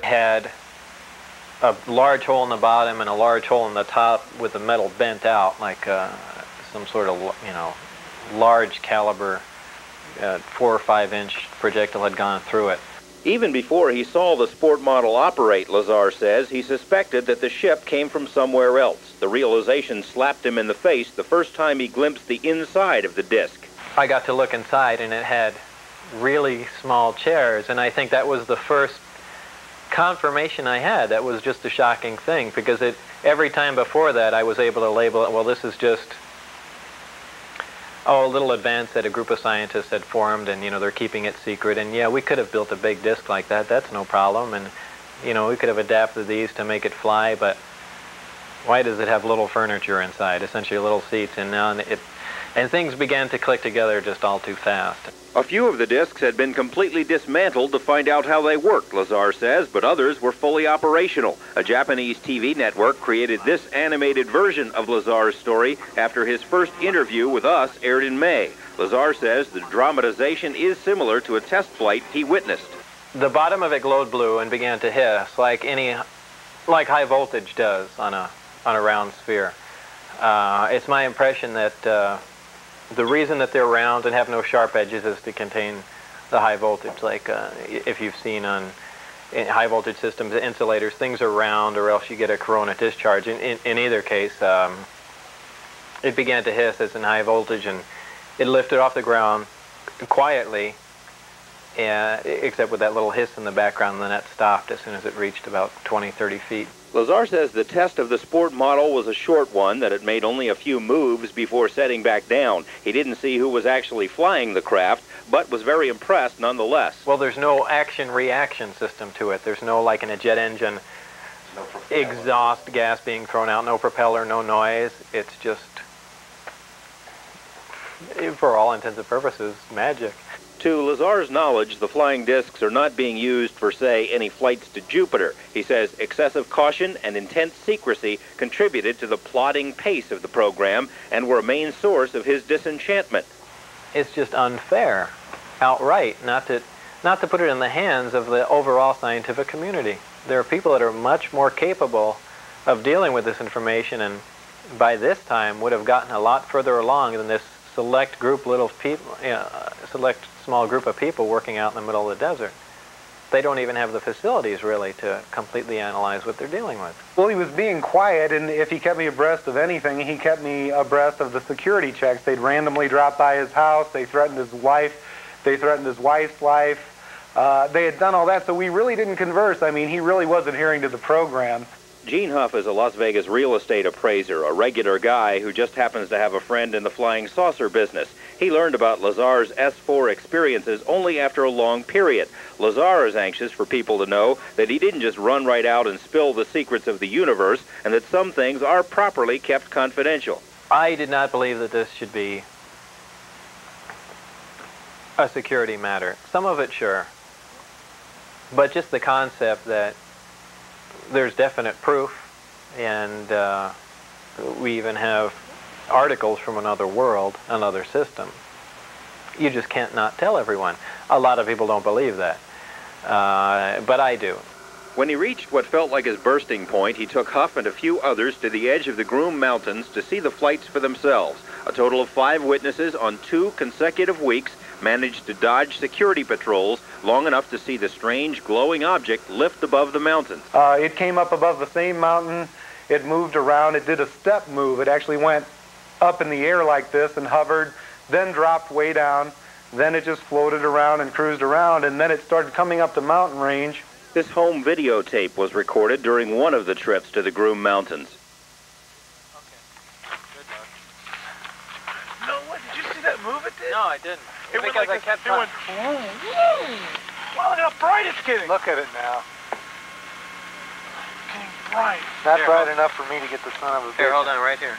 Had a large hole in the bottom and a large hole in the top with the metal bent out, like some sort of, you know, large caliber 4 or 5 inch projectile had gone through it. Even before he saw the sport model operate, Lazar says, he suspected that the ship came from somewhere else. The realization slapped him in the face the first time he glimpsed the inside of the disc. I got to look inside, and it had really small chairs, and I think that was the first confirmation I had. That was just a shocking thing, because every time before that I was able to label it, well, this is just a little advance that a group of scientists had formed, and, you know, they're keeping it secret, and yeah, we could have built a big disc like that, that's no problem, and, you know, we could have adapted these to make it fly, but why does it have little furniture inside, essentially little seats, and things began to click together just all too fast. A few of the discs had been completely dismantled to find out how they worked, Lazar says, but others were fully operational. A Japanese TV network created this animated version of Lazar's story after his first interview with us aired in May. Lazar says the dramatization is similar to a test flight he witnessed. The bottom of it glowed blue and began to hiss like high voltage does on a round sphere. It's my impression that the reason that they're round and have no sharp edges is to contain the high voltage. Like if you've seen on high voltage systems, insulators, things are round or else you get a corona discharge. In either case, it began to hiss as in high voltage, and it lifted off the ground quietly, except with that little hiss in the background, and then that stopped as soon as it reached about 20, 30 feet. Lazar says the test of the sport model was a short one, that it made only a few moves before setting back down. He didn't see who was actually flying the craft, but was very impressed nonetheless. Well, there's no action-reaction system to it. There's no, like in a jet engine, exhaust gas being thrown out, no propeller, no noise. It's just, for all intents and purposes, magic. To Lazar's knowledge, the flying discs are not being used for, say, any flights to Jupiter. He says excessive caution and intense secrecy contributed to the plodding pace of the program and were a main source of his disenchantment. It's just unfair, outright, not to put it in the hands of the overall scientific community. There are people that are much more capable of dealing with this information, and by this time would have gotten a lot further along than this select group, select small group of people working out in the middle of the desert. They don't even have the facilities, really, to completely analyze what they're dealing with. Well, he was being quiet, and if he kept me abreast of anything, he kept me abreast of the security checks. They'd randomly drop by his house. They threatened his wife. They threatened his wife's life. They had done all that, so we really didn't converse. I mean, he really was adhering to the program. Gene Huff is a Las Vegas real estate appraiser, a regular guy who just happens to have a friend in the flying saucer business. He learned about Lazar's S4 experiences only after a long period. Lazar is anxious for people to know that he didn't just run right out and spill the secrets of the universe, and that some things are properly kept confidential. I did not believe that this should be a security matter. Some of it, sure. But just the concept that there's definite proof, and we even have articles from another world, another system. You just can't not tell everyone. A lot of people don't believe that, but I do. When he reached what felt like his bursting point, he took Huff and a few others to the edge of the Groom Mountains to see the flights for themselves. A total of 5 witnesses on 2 consecutive weeks managed to dodge security patrols long enough to see the strange glowing object lift above the mountains. It came up above the same mountain. It moved around. It did a step move. It actually went up in the air like this and hovered, then dropped way down. Then it just floated around and cruised around, and then it started coming up the mountain range. This home videotape was recorded during one of the trips to the Groom Mountains. No, what? Did you see that move it did? No, I didn't. It went like this. It went boom, boom. Wow, look how bright it's getting. Look at it now. It's getting bright. Not bright enough for me to get the son of a bitch. Here, hold on, right here.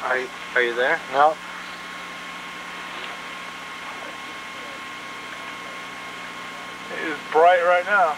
Are you there? No. It is bright right now.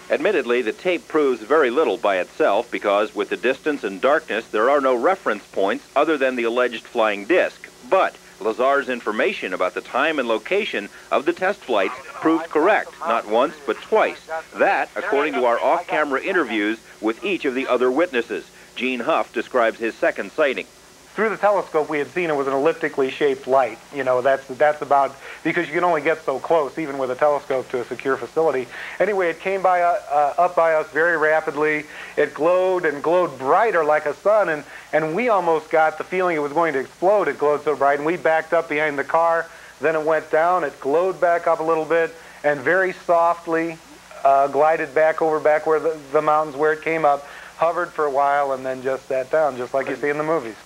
Admittedly, the tape proves very little by itself because with the distance and darkness, there are no reference points other than the alleged flying disc. But Lazar's information about the time and location of the test flights proved correct, not once, but twice. That, according to our off-camera interviews with each of the other witnesses. Gene Huff describes his second sighting. Through the telescope, we had seen it was an elliptically shaped light. You know, that's about, because you can only get so close, even with a telescope, to a secure facility. Anyway, it came by up by us very rapidly. It glowed and glowed brighter like a sun, and we almost got the feeling it was going to explode. It glowed so bright, and we backed up behind the car. Then it went down. It glowed back up a little bit, and very softly glided back over back where the mountains where it came up, hovered for a while, and then just sat down, just like you see in the movies.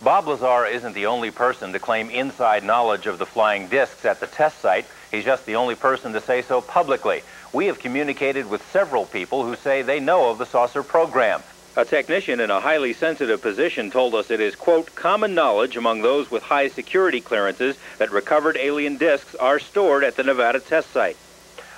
Bob Lazar isn't the only person to claim inside knowledge of the flying discs at the test site. He's just the only person to say so publicly. We have communicated with several people who say they know of the saucer program. A technician in a highly sensitive position told us it is, quote, common knowledge among those with high security clearances that recovered alien discs are stored at the Nevada test site.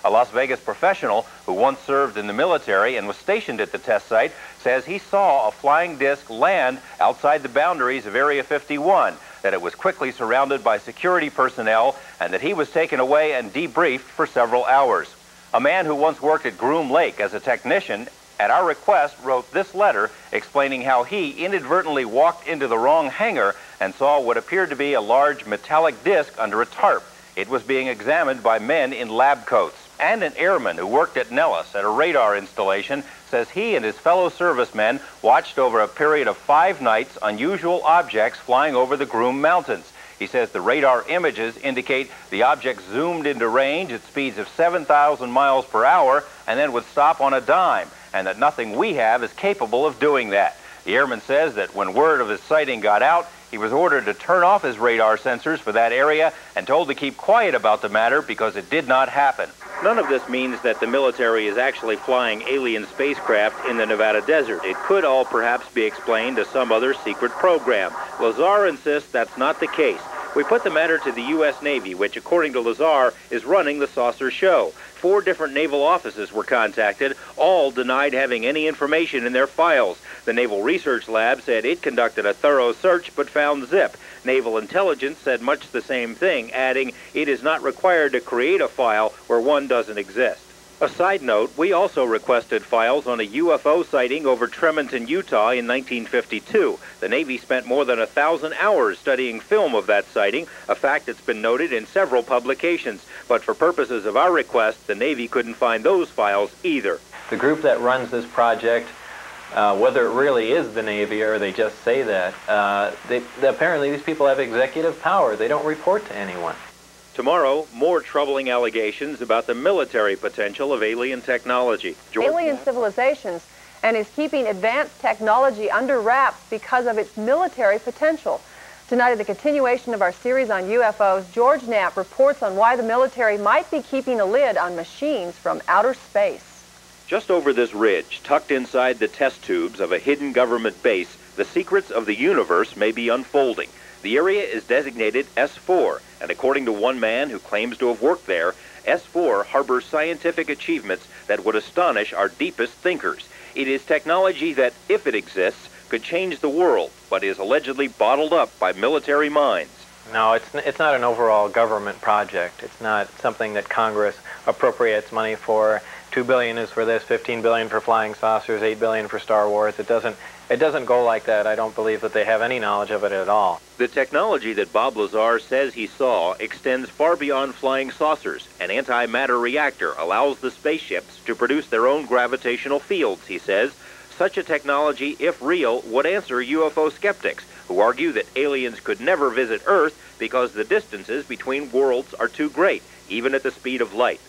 A Las Vegas professional who once served in the military and was stationed at the test site says he saw a flying disc land outside the boundaries of Area 51, that it was quickly surrounded by security personnel, and that he was taken away and debriefed for several hours. A man who once worked at Groom Lake as a technician, at our request, wrote this letter explaining how he inadvertently walked into the wrong hangar and saw what appeared to be a large metallic disc under a tarp. It was being examined by men in lab coats. And an airman who worked at Nellis at a radar installation says he and his fellow servicemen watched over a period of 5 nights unusual objects flying over the Groom Mountains. He says the radar images indicate the objects zoomed into range at speeds of 7,000 miles per hour and then would stop on a dime, and that nothing we have is capable of doing that. The airman says that when word of his sighting got out, he was ordered to turn off his radar sensors for that area and told to keep quiet about the matter because it did not happen. None of this means that the military is actually flying alien spacecraft in the Nevada desert. It could all perhaps be explained to some other secret program. Lazar insists that's not the case. We put the matter to the U.S. Navy, which, according to Lazar, is running the saucer show. 4 different naval offices were contacted. All denied having any information in their files. The Naval Research Lab said it conducted a thorough search but found zip. Naval Intelligence said much the same thing, adding it is not required to create a file where one doesn't exist. A side note, we also requested files on a UFO sighting over Tremonton, Utah in 1952. The Navy spent more than 1,000 hours studying film of that sighting, a fact that's been noted in several publications. But for purposes of our request, the Navy couldn't find those files either. The group that runs this project, whether it really is the Navy or they just say that, apparently these people have executive power. They don't report to anyone. Tomorrow, more troubling allegations about the military potential of alien technology. Alien civilizations, and is keeping advanced technology under wraps because of its military potential. Tonight, in the continuation of our series on UFOs, George Knapp reports on why the military might be keeping a lid on machines from outer space. Just over this ridge, tucked inside the test tubes of a hidden government base, the secrets of the universe may be unfolding. The area is designated S4, and according to one man who claims to have worked there, S4 harbors scientific achievements that would astonish our deepest thinkers. It is technology that, if it exists, could change the world, but is allegedly bottled up by military minds. No, it's not an overall government project. It's not something that Congress appropriates money for. $2 billion is for this, $15 billion for flying saucers, $8 billion for Star Wars. It doesn't go like that. I don't believe that they have any knowledge of it at all. The technology that Bob Lazar says he saw extends far beyond flying saucers. An antimatter reactor allows the spaceships to produce their own gravitational fields, he says. Such a technology, if real, would answer UFO skeptics, who argue that aliens could never visit Earth because the distances between worlds are too great, even at the speed of light.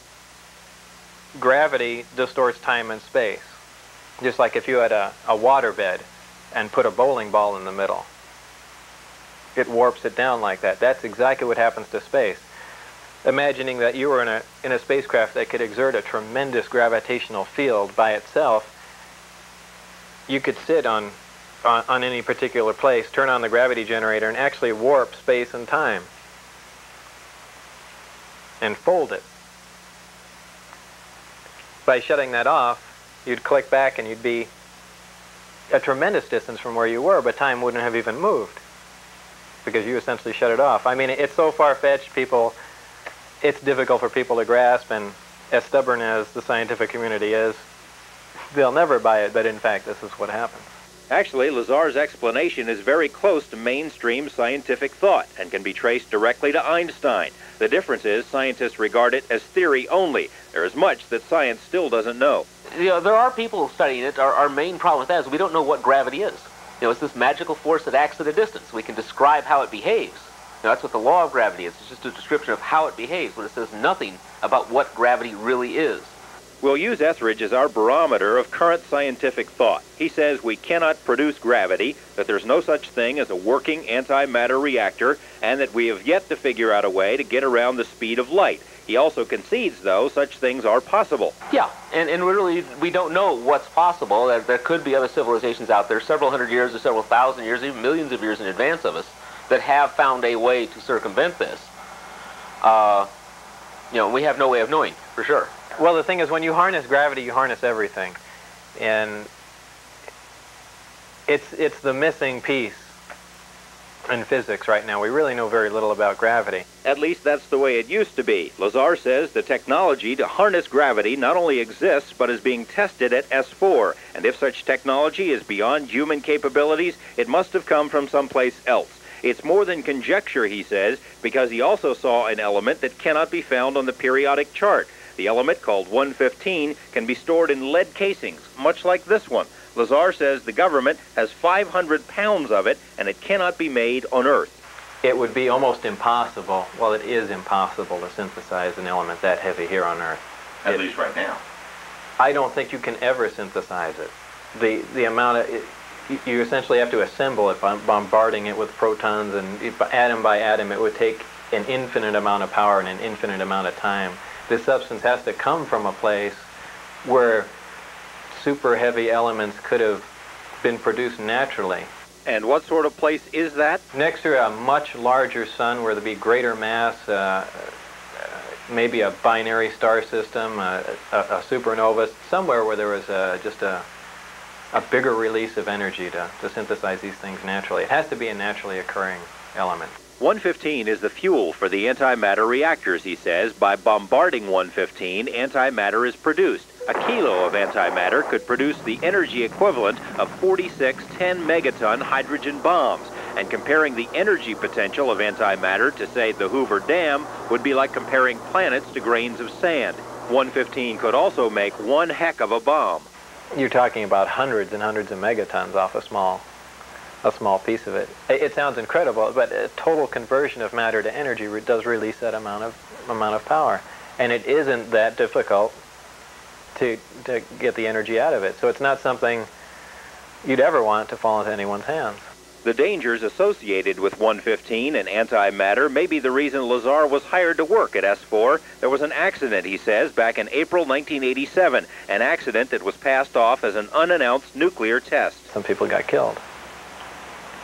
Gravity distorts time and space. Just like if you had a waterbed and put a bowling ball in the middle. It warps it down like that. That's exactly what happens to space. Imagining that you were in a spacecraft that could exert a tremendous gravitational field by itself, you could sit on any particular place, turn on the gravity generator, and actually warp space and time. And fold it. By shutting that off, you'd click back and you'd be a tremendous distance from where you were, but time wouldn't have even moved. because you essentially shut it off. I mean, it's so far-fetched, it's difficult for people to grasp, and as stubborn as the scientific community is, they'll never buy it, but in fact, this is what happens. Actually, Lazar's explanation is very close to mainstream scientific thought and can be traced directly to Einstein. The difference is scientists regard it as theory only. There is much that science still doesn't know. You know, there are people studying it. Our main problem with that is we don't know what gravity is. You know, it's this magical force that acts at a distance. We can describe how it behaves. You know, that's what the law of gravity is. It's just a description of how it behaves, but it says nothing about what gravity really is. We'll use Etheridge as our barometer of current scientific thought. He says we cannot produce gravity, that there's no such thing as a working antimatter reactor, and that we have yet to figure out a way to get around the speed of light. He also concedes, though, such things are possible. Yeah, and really, we don't know what's possible. There could be other civilizations out there several hundred years or several thousand years, even millions of years in advance of us, that have found a way to circumvent this. You know, we have no way of knowing, for sure. Well, the thing is, when you harness gravity, you harness everything. And it's the missing piece in physics right now. We really know very little about gravity. At least that's the way it used to be. Lazar says the technology to harness gravity not only exists, but is being tested at S4. And if such technology is beyond human capabilities, it must have come from someplace else. It's more than conjecture, he says, because he also saw an element that cannot be found on the periodic chart. The element, called 115, can be stored in lead casings, much like this one. Lazar says the government has 500 pounds of it, and it cannot be made on Earth. It would be almost impossible, well, it is impossible to synthesize an element that heavy here on Earth. At least right now. I don't think you can ever synthesize it. The amount of... You essentially have to assemble it by bombarding it with protons, and atom by atom it would take an infinite amount of power and an infinite amount of time. This substance has to come from a place where super heavy elements could have been produced naturally. And what sort of place is that? Next to a much larger sun where there'd be greater mass, maybe a binary star system, a supernova, somewhere where there was just a bigger release of energy to synthesize these things naturally. It has to be a naturally occurring element. 115 is the fuel for the antimatter reactors, he says. By bombarding 115, antimatter is produced. A kilo of antimatter could produce the energy equivalent of 46 10-megaton hydrogen bombs. And comparing the energy potential of antimatter to, say, the Hoover Dam would be like comparing planets to grains of sand. 115 could also make one heck of a bomb. You're talking about hundreds and hundreds of megatons off a small piece of it. It sounds incredible, but a total conversion of matter to energy does release that amount of power, and it isn't that difficult to get the energy out of it. So it's not something you'd ever want to fall into anyone's hands. The dangers associated with 115 and antimatter may be the reason Lazar was hired to work at S4. There was an accident, he says, back in April 1987, an accident that was passed off as an unannounced nuclear test. Some people got killed.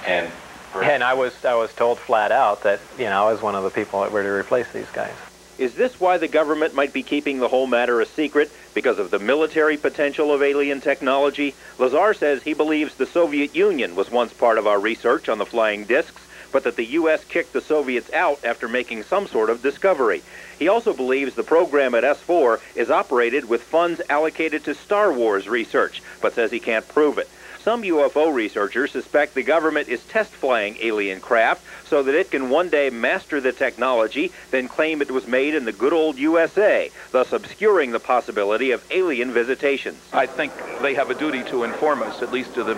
And I was told flat out that, you know, I was one of the people that were to replace these guys. Is this why the government might be keeping the whole matter a secret? Because of the military potential of alien technology? Lazar says he believes the Soviet Union was once part of our research on the flying discs, but that the U.S. kicked the Soviets out after making some sort of discovery. He also believes the program at S4 is operated with funds allocated to Star Wars research, but says he can't prove it. Some UFO researchers suspect the government is test flying alien craft so that it can one day master the technology, then claim it was made in the good old USA, thus obscuring the possibility of alien visitations. I think they have a duty to inform us, at least to the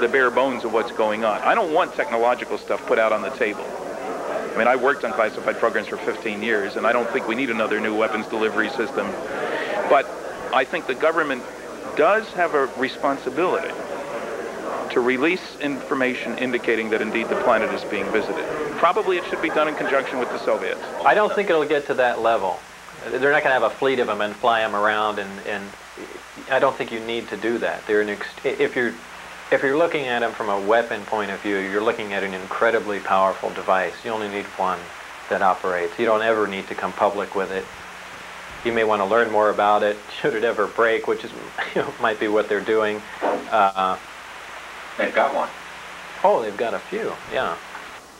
bare bones of what's going on. I don't want technological stuff put out on the table. I mean, I worked on classified programs for 15 years, and I don't think we need another new weapons delivery system. But I think the government does have a responsibility to release information indicating that indeed the planet is being visited. Probably it should be done in conjunction with the Soviets. I don't think it'll get to that level. They're not going to have a fleet of them and fly them around, and I don't think you need to do that. If you're looking at them from a weapon point of view, you're looking at an incredibly powerful device. You only need one that operates. You don't ever need to come public with it. You may want to learn more about it, should it ever break, which is might be what they're doing. they've got one. Oh, they've got a few, yeah.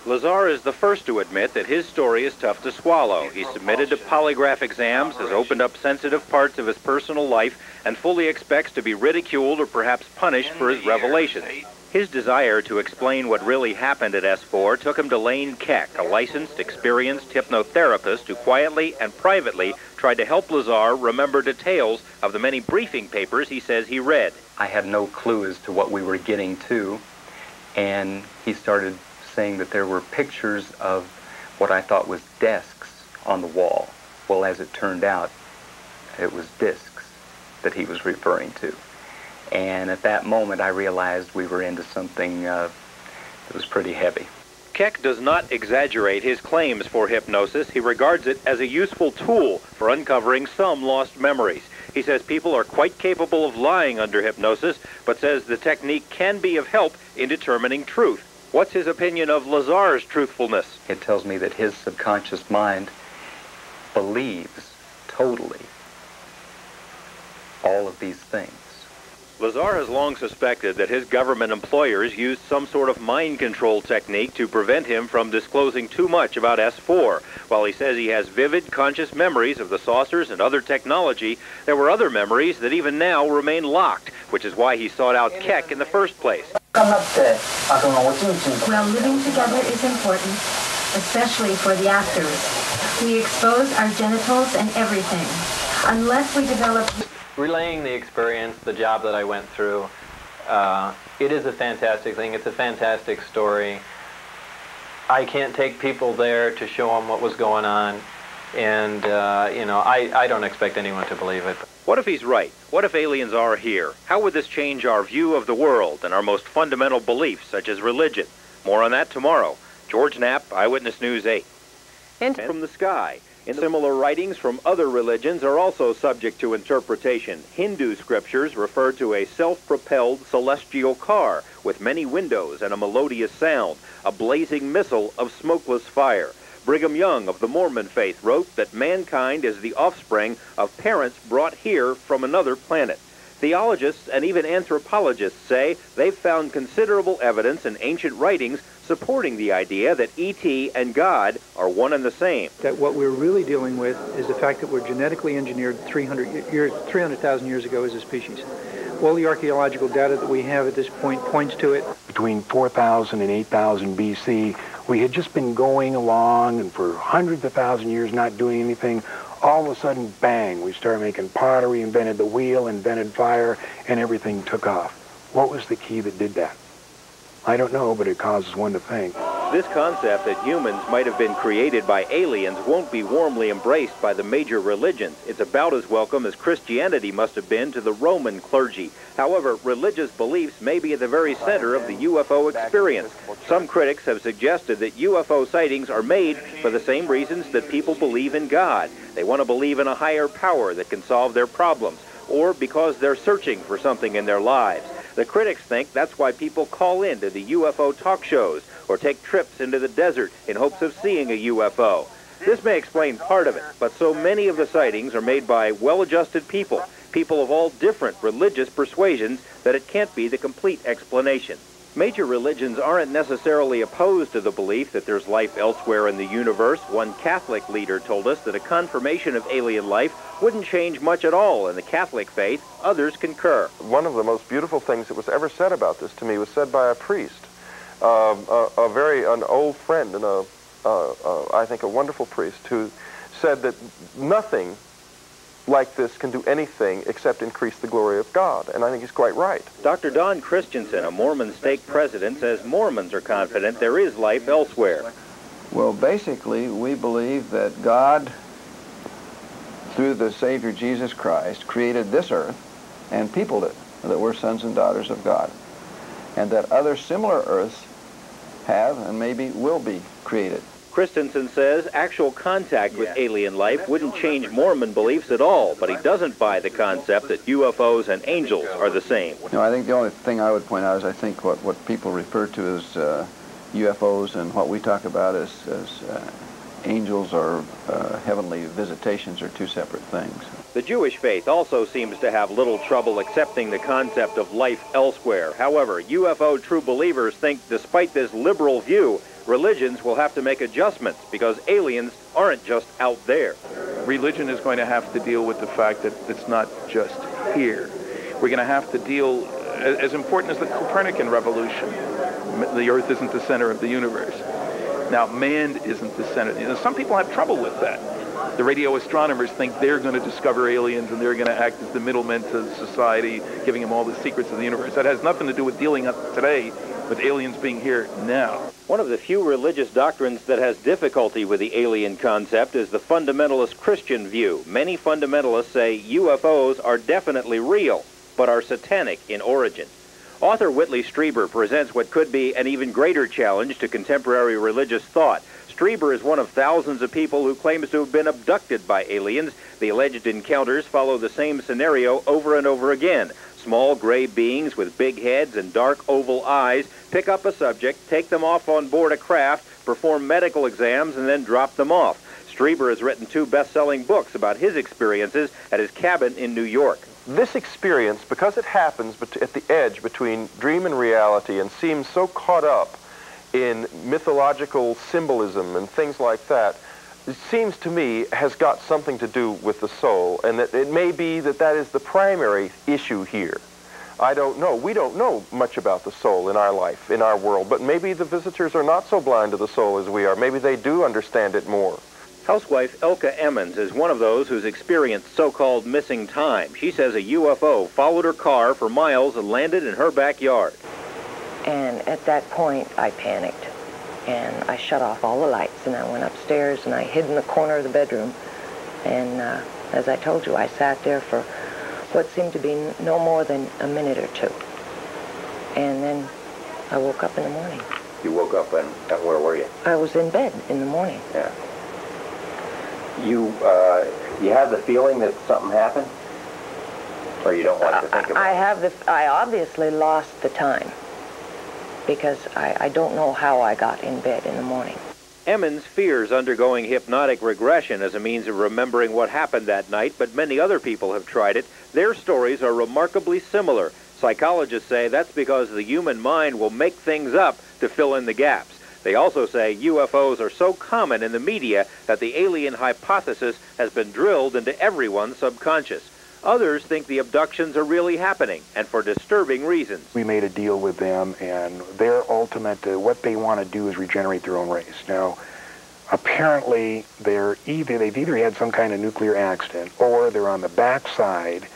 Lazar is the first to admit that his story is tough to swallow. He's submitted to polygraph exams, has opened up sensitive parts of his personal life, and fully expects to be ridiculed or perhaps punished for his revelations. His desire to explain what really happened at S4 took him to Lane Keck, a licensed, experienced hypnotherapist who quietly and privately tried to help Lazar remember details of the many briefing papers he says he read. I had no clue as to what we were getting to, and he started saying that there were pictures of what I thought was desks on the wall. Well, as it turned out, it was discs that he was referring to. And at that moment, I realized we were into something that was pretty heavy. Keck does not exaggerate his claims for hypnosis. He regards it as a useful tool for uncovering some lost memories. He says people are quite capable of lying under hypnosis, but says the technique can be of help in determining truth. What's his opinion of Lazar's truthfulness? It tells me that his subconscious mind believes totally all of these things. Lazar has long suspected that his government employers used some sort of mind control technique to prevent him from disclosing too much about S4. While he says he has vivid, conscious memories of the saucers and other technology, there were other memories that even now remain locked, which is why he sought out Keck in the first place. Well, living together is important, especially for the actors. We expose our genitals and everything. Unless we develop... Relaying the experience, the job that I went through, it is a fantastic thing. It's a fantastic story. I can't take people there to show them what was going on, and, you know, I don't expect anyone to believe it. What if he's right? What if aliens are here? How would this change our view of the world and our most fundamental beliefs, such as religion? More on that tomorrow. George Knapp, Eyewitness News 8. And from the sky. Similar writings from other religions are also subject to interpretation. Hindu scriptures refer to a self-propelled celestial car with many windows and a melodious sound, a blazing missile of smokeless fire. Brigham Young of the Mormon faith wrote that mankind is the offspring of parents brought here from another planet. Theologists and even anthropologists say they've found considerable evidence in ancient writings supporting the idea that E.T. and God are one and the same. That what we're really dealing with is the fact that we're genetically engineered 300,000 years ago as a species. All the archaeological data that we have at this point points to it. Between 4,000 and 8,000 BC, we had just been going along and for hundreds of thousand years not doing anything. All of a sudden, bang, we started making pottery, invented the wheel, invented fire, and everything took off. What was the key that did that? I don't know, but it causes one to think. This concept that humans might have been created by aliens won't be warmly embraced by the major religions. It's about as welcome as Christianity must have been to the Roman clergy. However, religious beliefs may be at the very center of the UFO experience. Some critics have suggested that UFO sightings are made for the same reasons that people believe in God. They want to believe in a higher power that can solve their problems, or because they're searching for something in their lives. The critics think that's why people call in to the UFO talk shows or take trips into the desert in hopes of seeing a UFO. This may explain part of it, but so many of the sightings are made by well-adjusted people of all different religious persuasions, that it can't be the complete explanation. Major religions aren't necessarily opposed to the belief that there's life elsewhere in the universe. One Catholic leader told us that a confirmation of alien life wouldn't change much at all in the Catholic faith. Others concur. One of the most beautiful things that was ever said about this to me was said by a priest, an old friend and I think a wonderful priest, who said that nothing like this can do anything except increase the glory of God, and I think he's quite right. Dr. Don Christensen, a Mormon stake president, says Mormons are confident there is life elsewhere. Well, basically, we believe that God, through the Savior Jesus Christ, created this earth and peopled it, that we're sons and daughters of God, and that other similar earths have and maybe will be created. Christensen says actual contact with alien life wouldn't change Mormon beliefs at all, but he doesn't buy the concept that UFOs and angels are the same. No, I think the only thing I would point out is I think what people refer to as UFOs and what we talk about as angels or heavenly visitations are two separate things. The Jewish faith also seems to have little trouble accepting the concept of life elsewhere. However, UFO true believers think despite this liberal view, religions will have to make adjustments because aliens aren't just out there. Religion is going to have to deal with the fact that it's not just here. We're going to have to deal, as important as the Copernican revolution, the Earth isn't the center of the universe. Now, man isn't the center. You know, some people have trouble with that. The radio astronomers think they're going to discover aliens and they're going to act as the middlemen to society, giving them all the secrets of the universe. That has nothing to do with dealing today with aliens being here now. One of the few religious doctrines that has difficulty with the alien concept is the fundamentalist Christian view. Many fundamentalists say UFOs are definitely real, but are satanic in origin. Author Whitley Strieber presents what could be an even greater challenge to contemporary religious thought. Strieber is one of thousands of people who claims to have been abducted by aliens. The alleged encounters follow the same scenario over and over again. Small gray beings with big heads and dark oval eyes pick up a subject, take them off on board a craft, perform medical exams, and then drop them off. Strieber has written 2 best-selling books about his experiences at his cabin in New York. This experience, because it happens at the edge between dream and reality and seems so caught up in mythological symbolism and things like that, it seems to me has got something to do with the soul, and that it may be that that is the primary issue here. I don't know. We don't know much about the soul in our life, in our world, but maybe the visitors are not so blind to the soul as we are. Maybe they do understand it more. Housewife Elka Emmons is one of those who's experienced so-called missing time. She says a UFO followed her car for miles and landed in her backyard. And at that point, I panicked. And I shut off all the lights, and I went upstairs, and I hid in the corner of the bedroom. And as I told you, I sat there for what seemed to be no more than a minute or 2. And then I woke up in the morning. You woke up and where were you? I was in bed in the morning. Yeah. You have the feeling that something happened? Or you don't want to think about it? I obviously lost the time, because I don't know how I got in bed in the morning. Emmons fears undergoing hypnotic regression as a means of remembering what happened that night, but many other people have tried it. Their stories are remarkably similar. Psychologists say that's because the human mind will make things up to fill in the gaps. They also say UFOs are so common in the media that the alien hypothesis has been drilled into everyone's subconscious. Others think the abductions are really happening, and for disturbing reasons. We made a deal with them, and their ultimate, what they want to do is regenerate their own race. Now, apparently, they've either had some kind of nuclear accident, or they're on the backside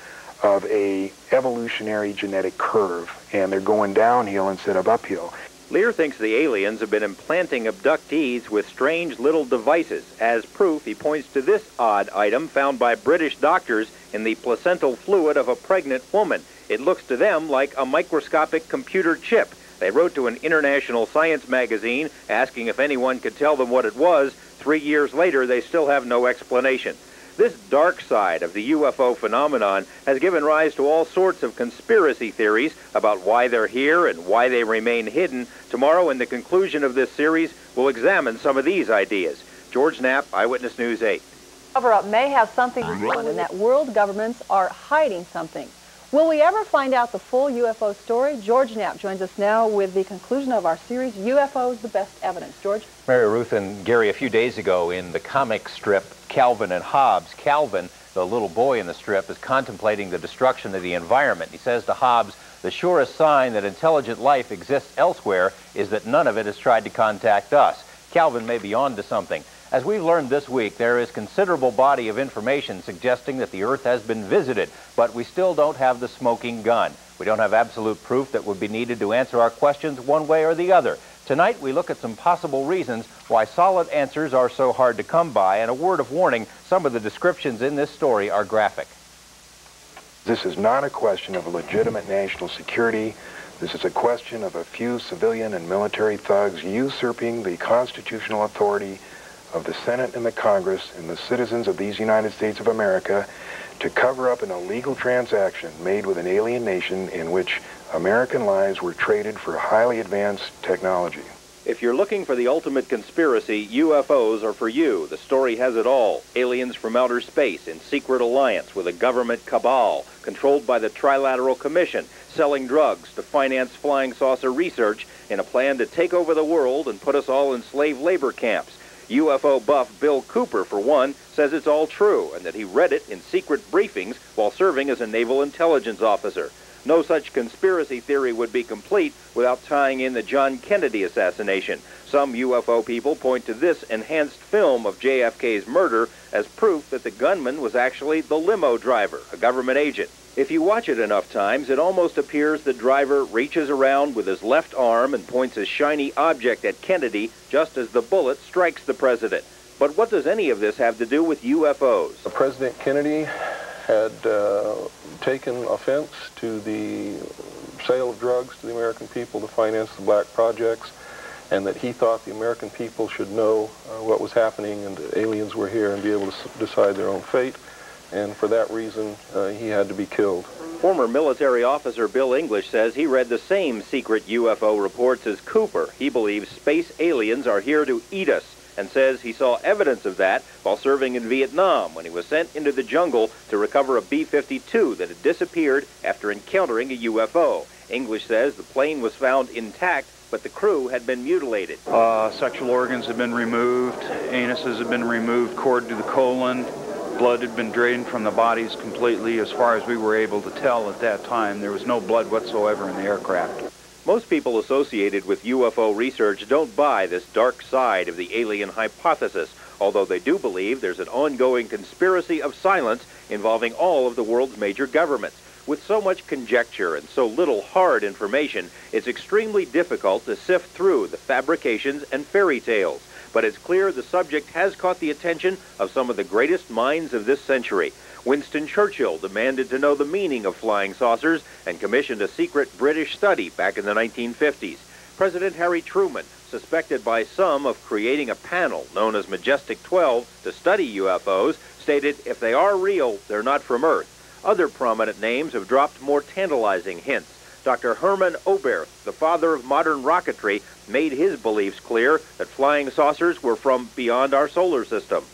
of a evolutionary genetic curve, and they're going downhill instead of uphill. Lear thinks the aliens have been implanting abductees with strange little devices. As proof, he points to this odd item found by British doctors in the placental fluid of a pregnant woman. It looks to them like a microscopic computer chip. They wrote to an international science magazine asking if anyone could tell them what it was. 3 years later, they still have no explanation. This dark side of the UFO phenomenon has given rise to all sorts of conspiracy theories about why they're here and why they remain hidden. Tomorrow, in the conclusion of this series, we'll examine some of these ideas. George Knapp, Eyewitness News 8. Cover-up may have something to do with that world governments are hiding something. Will we ever find out the full UFO story? George Knapp joins us now with the conclusion of our series, UFOs, the Best Evidence. George? Mary Ruth and Gary, a few days ago in the comic strip Calvin and Hobbes, Calvin, the little boy in the strip, is contemplating the destruction of the environment. He says to Hobbes, the surest sign that intelligent life exists elsewhere is that none of it has tried to contact us. Calvin may be on to something. As we've learned this week, there is considerable body of information suggesting that the Earth has been visited, but we still don't have the smoking gun. We don't have absolute proof that would be needed to answer our questions one way or the other. Tonight, we look at some possible reasons why solid answers are so hard to come by, and a word of warning, some of the descriptions in this story are graphic. This is not a question of legitimate national security. This is a question of a few civilian and military thugs usurping the constitutional authority of the Senate and the Congress and the citizens of these United States of America to cover up an illegal transaction made with an alien nation in which American lives were traded for highly advanced technology. If you're looking for the ultimate conspiracy, UFOs are for you. The story has it all. Aliens from outer space in secret alliance with a government cabal controlled by the Trilateral Commission, selling drugs to finance flying saucer research in a plan to take over the world and put us all in slave labor camps. UFO buff Bill Cooper, for one, says it's all true and that he read it in secret briefings while serving as a naval intelligence officer. No such conspiracy theory would be complete without tying in the John Kennedy assassination. Some UFO people point to this enhanced film of JFK's murder as proof that the gunman was actually the limo driver, a government agent. If you watch it enough times, it almost appears the driver reaches around with his left arm and points a shiny object at Kennedy just as the bullet strikes the president. But what does any of this have to do with UFOs? President Kennedy had taken offense to the sale of drugs to the American people to finance the black projects, and that he thought the American people should know what was happening and that aliens were here and be able to decide their own fate. And for that reason, he had to be killed. Former military officer Bill English says he read the same secret UFO reports as Cooper. He believes space aliens are here to eat us, and says he saw evidence of that while serving in Vietnam when he was sent into the jungle to recover a B-52 that had disappeared after encountering a UFO. English says the plane was found intact, but the crew had been mutilated. Sexual organs had been removed, anuses had been removed, cord to the colon. Blood had been drained from the bodies completely. As far as we were able to tell at that time, there was no blood whatsoever in the aircraft. Most people associated with UFO research don't buy this dark side of the alien hypothesis, although they do believe there's an ongoing conspiracy of silence involving all of the world's major governments. With so much conjecture and so little hard information, it's extremely difficult to sift through the fabrications and fairy tales. But it's clear the subject has caught the attention of some of the greatest minds of this century. Winston Churchill demanded to know the meaning of flying saucers and commissioned a secret British study back in the 1950s. President Harry Truman, suspected by some of creating a panel known as Majestic 12 to study UFOs, stated if they are real, they're not from Earth. Other prominent names have dropped more tantalizing hints. Dr. Hermann Oberth, the father of modern rocketry, made his beliefs clear that flying saucers were from beyond our solar system.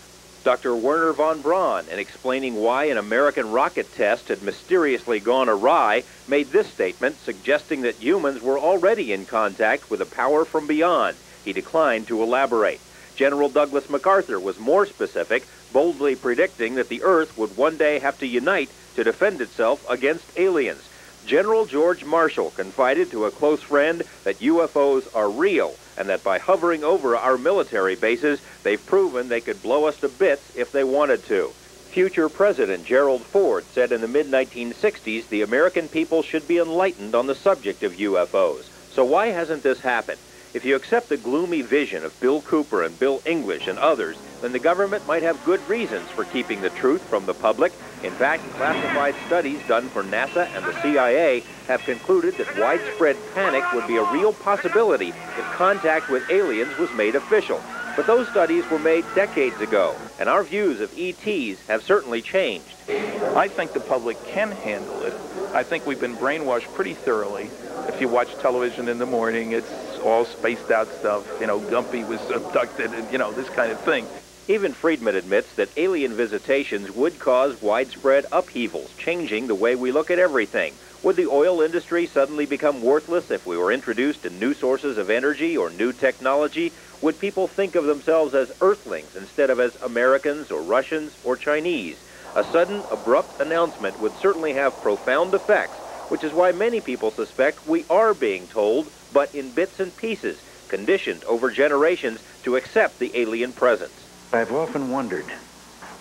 Dr. Werner von Braun, in explaining why an American rocket test had mysteriously gone awry, made this statement suggesting that humans were already in contact with a power from beyond. He declined to elaborate. General Douglas MacArthur was more specific, boldly predicting that the Earth would one day have to unite to defend itself against aliens. General George Marshall confided to a close friend that UFOs are real and that by hovering over our military bases, they've proven they could blow us to bits if they wanted to. Future President Gerald Ford said in the mid-1960s the American people should be enlightened on the subject of UFOs. So why hasn't this happened? If you accept the gloomy vision of Bill Cooper and Bill English and others, then the government might have good reasons for keeping the truth from the public. In fact, classified studies done for NASA and the CIA have concluded that widespread panic would be a real possibility if contact with aliens was made official. But those studies were made decades ago, and our views of ETs have certainly changed. I think the public can handle it. I think we've been brainwashed pretty thoroughly. If you watch television in the morning, it's all spaced out stuff. You know, Gumpy was abducted and, you know, this kind of thing. Even Friedman admits that alien visitations would cause widespread upheavals, changing the way we look at everything. Would the oil industry suddenly become worthless if we were introduced to new sources of energy or new technology? Would people think of themselves as Earthlings instead of as Americans or Russians or Chinese? A sudden, abrupt announcement would certainly have profound effects, which is why many people suspect we are being told, but in bits and pieces, conditioned over generations to accept the alien presence. I've often wondered,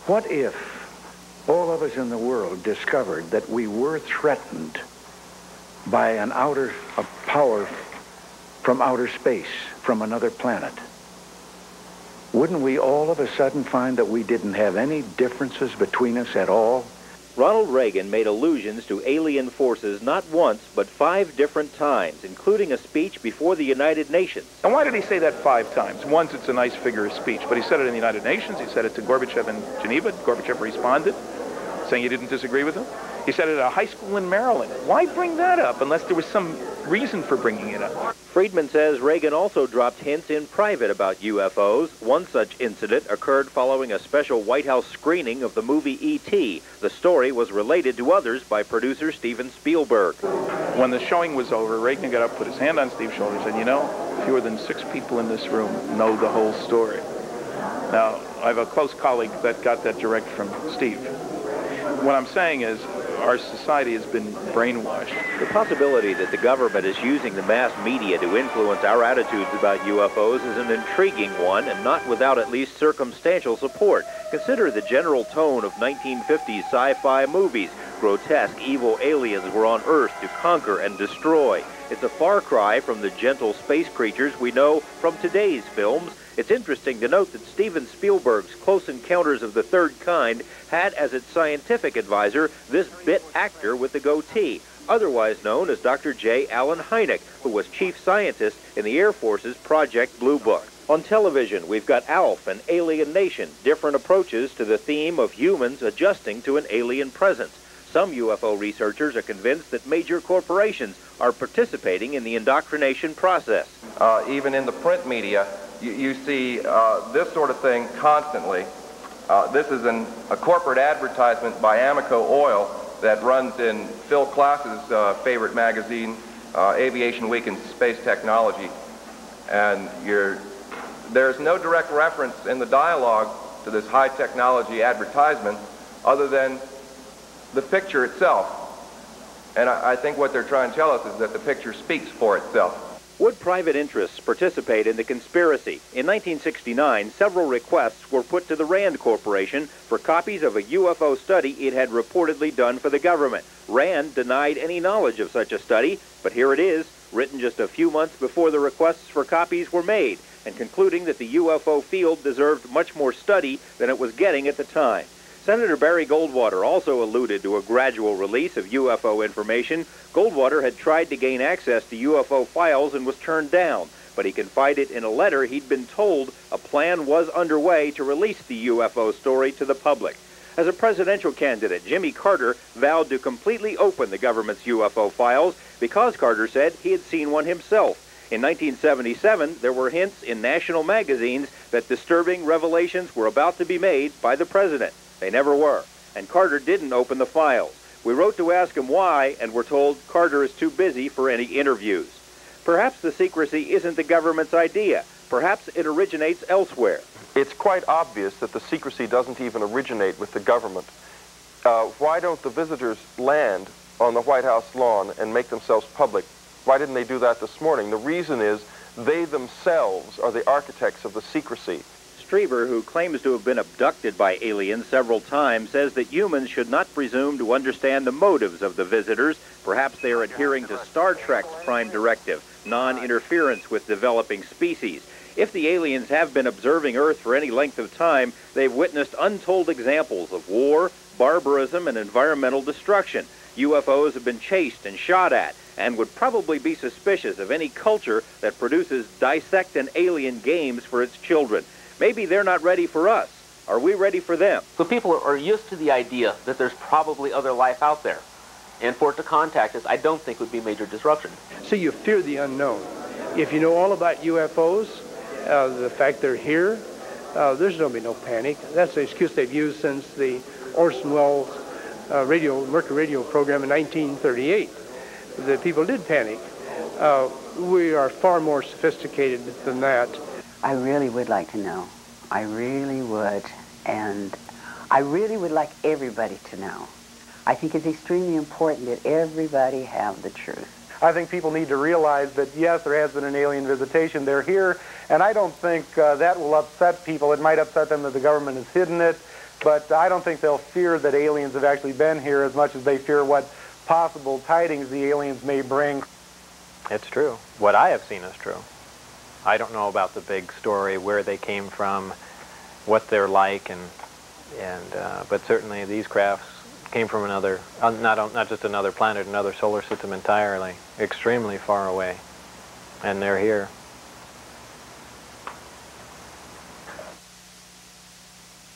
what if all of us in the world discovered that we were threatened by a power from outer space, from another planet? Wouldn't we all of a sudden find that we didn't have any differences between us at all? Ronald Reagan made allusions to alien forces not once, but 5 different times, including a speech before the United Nations. And why did he say that 5 times? Once, it's a nice figure of speech, but he said it in the United Nations. He said it to Gorbachev in Geneva. Gorbachev responded, saying he didn't disagree with him. He said at a high school in Maryland. Why bring that up unless there was some reason for bringing it up? Friedman says Reagan also dropped hints in private about UFOs. One such incident occurred following a special White House screening of the movie E.T. The story was related to others by producer Steven Spielberg. When the showing was over, Reagan got up, put his hand on Steve's shoulder, and said, you know, fewer than 6 people in this room know the whole story. Now, I have a close colleague that got that direct from Steve. What I'm saying is, our society has been brainwashed. The possibility that the government is using the mass media to influence our attitudes about UFOs is an intriguing one, and not without at least circumstantial support. Consider the general tone of 1950s sci-fi movies. Grotesque, evil aliens were on Earth to conquer and destroy. It's a far cry from the gentle space creatures we know from today's films. It's interesting to note that Steven Spielberg's Close Encounters of the Third Kind had as its scientific advisor this bit actor with the goatee, otherwise known as Dr. J. Allen Hynek, who was chief scientist in the Air Force's Project Blue Book. On television, we've got ALF and Alien Nation, different approaches to the theme of humans adjusting to an alien presence. Some UFO researchers are convinced that major corporations are participating in the indoctrination process. Even in the print media, you see this sort of thing constantly. This is a corporate advertisement by Amoco Oil that runs in Phil Klass's favorite magazine, Aviation Week and Space Technology. And there's no direct reference in the dialogue to this high technology advertisement other than the picture itself. And I think what they're trying to tell us is that the picture speaks for itself. Would private interests participate in the conspiracy? In 1969, several requests were put to the Rand Corporation for copies of a UFO study it had reportedly done for the government. Rand denied any knowledge of such a study, but here it is, written just a few months before the requests for copies were made, and concluding that the UFO field deserved much more study than it was getting at the time. Senator Barry Goldwater also alluded to a gradual release of UFO information. Goldwater had tried to gain access to UFO files and was turned down, but he confided in a letter he'd been told a plan was underway to release the UFO story to the public. As a presidential candidate, Jimmy Carter vowed to completely open the government's UFO files because Carter said he had seen one himself. In 1977, there were hints in national magazines that disturbing revelations were about to be made by the president. They never were, and Carter didn't open the files. We wrote to ask him why, and were told Carter is too busy for any interviews. Perhaps the secrecy isn't the government's idea. Perhaps it originates elsewhere. It's quite obvious that the secrecy doesn't even originate with the government. Why don't the visitors land on the White House lawn and make themselves public? Why didn't they do that this morning? The reason is they themselves are the architects of the secrecy. Strieber, who claims to have been abducted by aliens several times, says that humans should not presume to understand the motives of the visitors. Perhaps they are adhering to Star Trek's prime directive, non-interference with developing species. If the aliens have been observing Earth for any length of time, they've witnessed untold examples of war, barbarism, and environmental destruction. UFOs have been chased and shot at, and would probably be suspicious of any culture that produces dissect and alien games for its children. Maybe they're not ready for us. Are we ready for them? So people are used to the idea that there's probably other life out there. And for it to contact us, I don't think would be major disruption. So you fear the unknown. If you know all about UFOs, the fact they're here, there's going to be no panic. That's the excuse they've used since the Orson Welles Mercury radio program in 1938. The people did panic. We are far more sophisticated than that. I really would like to know. I really would. And I really would like everybody to know. I think it's extremely important that everybody have the truth. I think people need to realize that, yes, there has been an alien visitation. They're here, and I don't think that will upset people. It might upset them that the government has hidden it, but I don't think they'll fear that aliens have actually been here as much as they fear what possible tidings the aliens may bring. It's true. What I have seen is true. I don't know about the big story, where they came from, what they're like, but certainly these crafts came from another, not just another planet, another solar system entirely, extremely far away, and they're here.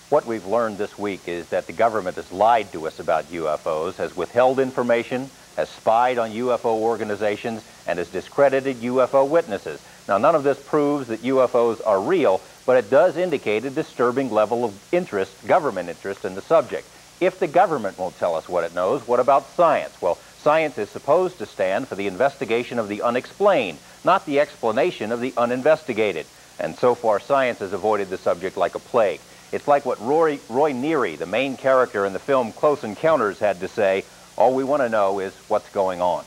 What we've learned this week is that the government has lied to us about UFOs, has withheld information, has spied on UFO organizations, and has discredited UFO witnesses. Now, none of this proves that UFOs are real, but it does indicate a disturbing level of interest, government interest, in the subject. If the government won't tell us what it knows, what about science? Well, science is supposed to stand for the investigation of the unexplained, not the explanation of the uninvestigated. And so far, science has avoided the subject like a plague. It's like what Roy Neary, the main character in the film Close Encounters, had to say: all we want to know is what's going on.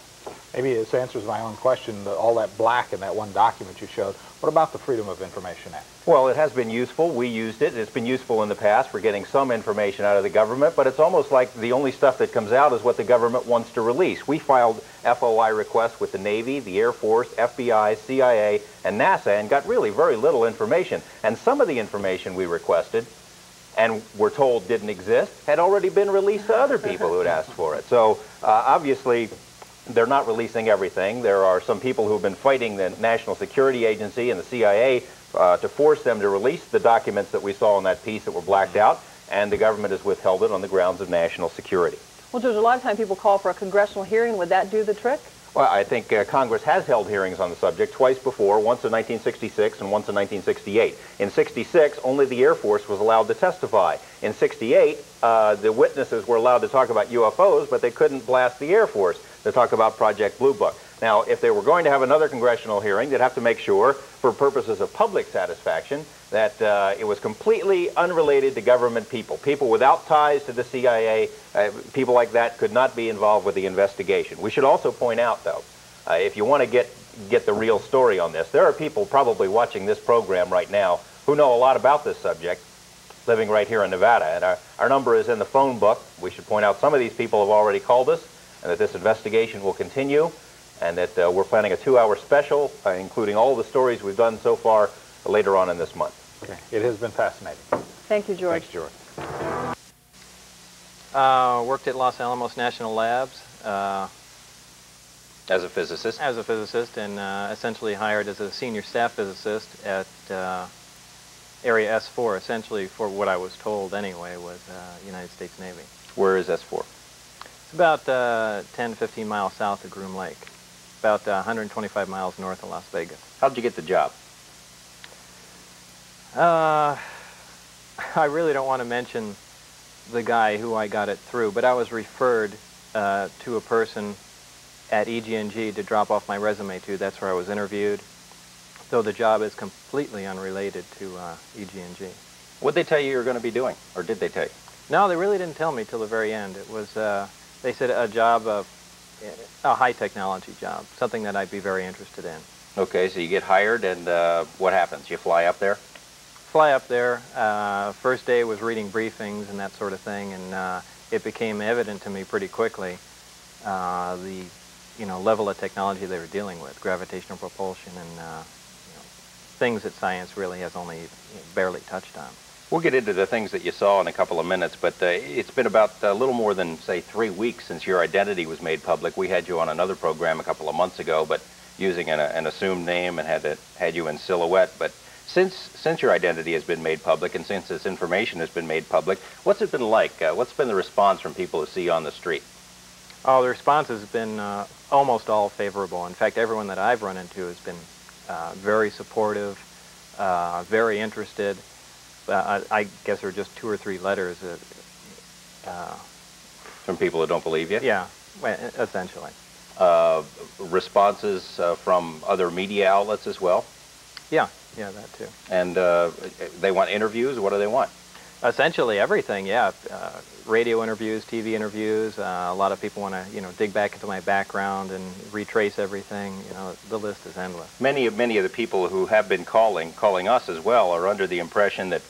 Maybe this answers my own question, all that black in that one document you showed. What about the Freedom of Information Act? Well, it has been useful. We used it. It's been useful in the past for getting some information out of the government, but it's almost like the only stuff that comes out is what the government wants to release. We filed FOI requests with the Navy, the Air Force, FBI, CIA, and NASA, and got really very little information. And some of the information we requested and were told didn't exist had already been released to other people who had asked for it. So obviously, they're not releasing everything. There are some people who have been fighting the National Security Agency and the CIA to force them to release the documents that we saw in that piece that were blacked out, and the government has withheld it on the grounds of national security. Well, George, a lot of times people call for a congressional hearing. Would that do the trick? Well, I think Congress has held hearings on the subject twice before, once in 1966 and once in 1968. In 66, only the Air Force was allowed to testify. In 68, the witnesses were allowed to talk about UFOs, but they couldn't blast the Air Force to talk about Project Blue Book. Now, if they were going to have another congressional hearing, they'd have to make sure, for purposes of public satisfaction, that it was completely unrelated to government people. People without ties to the CIA, people like that could not be involved with the investigation. We should also point out, though, if you want to get the real story on this, there are people probably watching this program right now who know a lot about this subject, living right here in Nevada. And our number is in the phone book. We should point out some of these people have already called us, and that this investigation will continue, and that we're planning a 2-hour special, including all the stories we've done so far, later on in this month. Okay. It has been fascinating. Thank you, George. Thanks, George. Worked at Los Alamos National Labs. As a physicist? As a physicist, and essentially hired as a senior staff physicist at Area S4, essentially, for what I was told anyway, was United States Navy. Where is S4? It's about 10, 15 miles south of Groom Lake, about 125 miles north of Las Vegas. How'd you get the job? I really don't want to mention the guy who I got it through, but I was referred to a person at EG&G to drop off my resume to. That's where I was interviewed, though the job is completely unrelated to EG&G. What did they tell you were going to be doing, or did they tell you? No, they really didn't tell me till the very end. It was, they said a job of, a high technology job, something that I'd be very interested in. Okay, so you get hired, and what happens? You fly up there? Fly up there. First day was reading briefings and that sort of thing, and it became evident to me pretty quickly the level of technology they were dealing with, gravitational propulsion, and things that science really has only barely touched on. We'll get into the things that you saw in a couple of minutes, but it's been about a little more than, say, 3 weeks since your identity was made public. We had you on another program a couple of months ago, but using an assumed name, and had you in silhouette. But since your identity has been made public, and since this information has been made public, what's it been like? What's been the response from people who see you on the street? Oh, the response has been almost all favorable. In fact, everyone that I've run into has been very supportive, very interested. I guess there are just 2 or 3 letters. From people who don't believe you? Yeah, essentially. Responses from other media outlets as well? Yeah, that too. And they want interviews? What do they want? Essentially everything, yeah. Radio interviews, TV interviews. A lot of people want to, dig back into my background and retrace everything. The list is endless. Many of the people who have been calling us as well, are under the impression that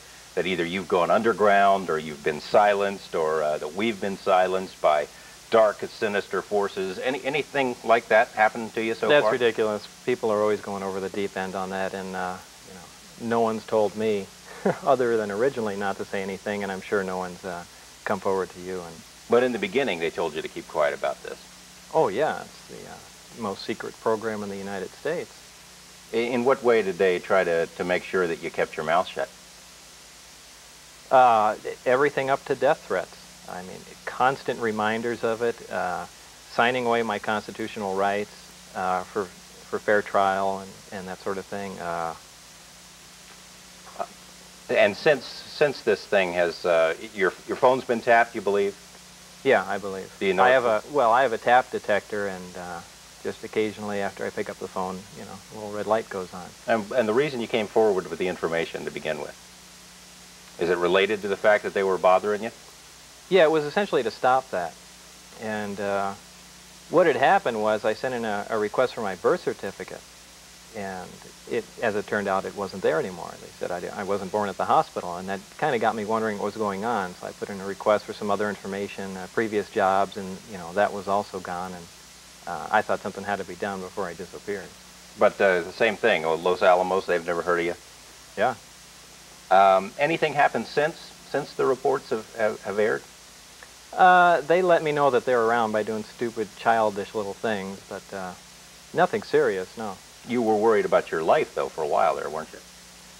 either you've gone underground, or you've been silenced, or that we've been silenced by dark, sinister forces. Anything like that happened to you so far? That's ridiculous. People are always going over the deep end on that, and no one's told me, other than originally, not to say anything, and I'm sure no one's come forward to you. But in the beginning, they told you to keep quiet about this. Oh yeah, it's the most secret program in the United States. In what way did they try to make sure that you kept your mouth shut? Everything up to death threats. I mean, constant reminders of it, signing away my constitutional rights for fair trial and that sort of thing. And since this thing has, your phone's been tapped, you believe? Yeah, I believe. Do you know? I have a tap detector, and just occasionally after I pick up the phone, you know, a little red light goes on. And the reason you came forward with the information to begin with, is it related to the fact that they were bothering you? Yeah, it was essentially to stop that. And what had happened was I sent in a request for my birth certificate, and as it turned out, it wasn't there anymore. They said I wasn't born at the hospital, and that kind of got me wondering what was going on. So I put in a request for some other information, previous jobs, and you know that was also gone. And I thought something had to be done before I disappeared. But the same thing, Los Alamos, they've never heard of you? Yeah. Anything happened since the reports have aired? They let me know that they're around by doing stupid, childish little things, but nothing serious, no. You were worried about your life, though, for a while there, weren't you?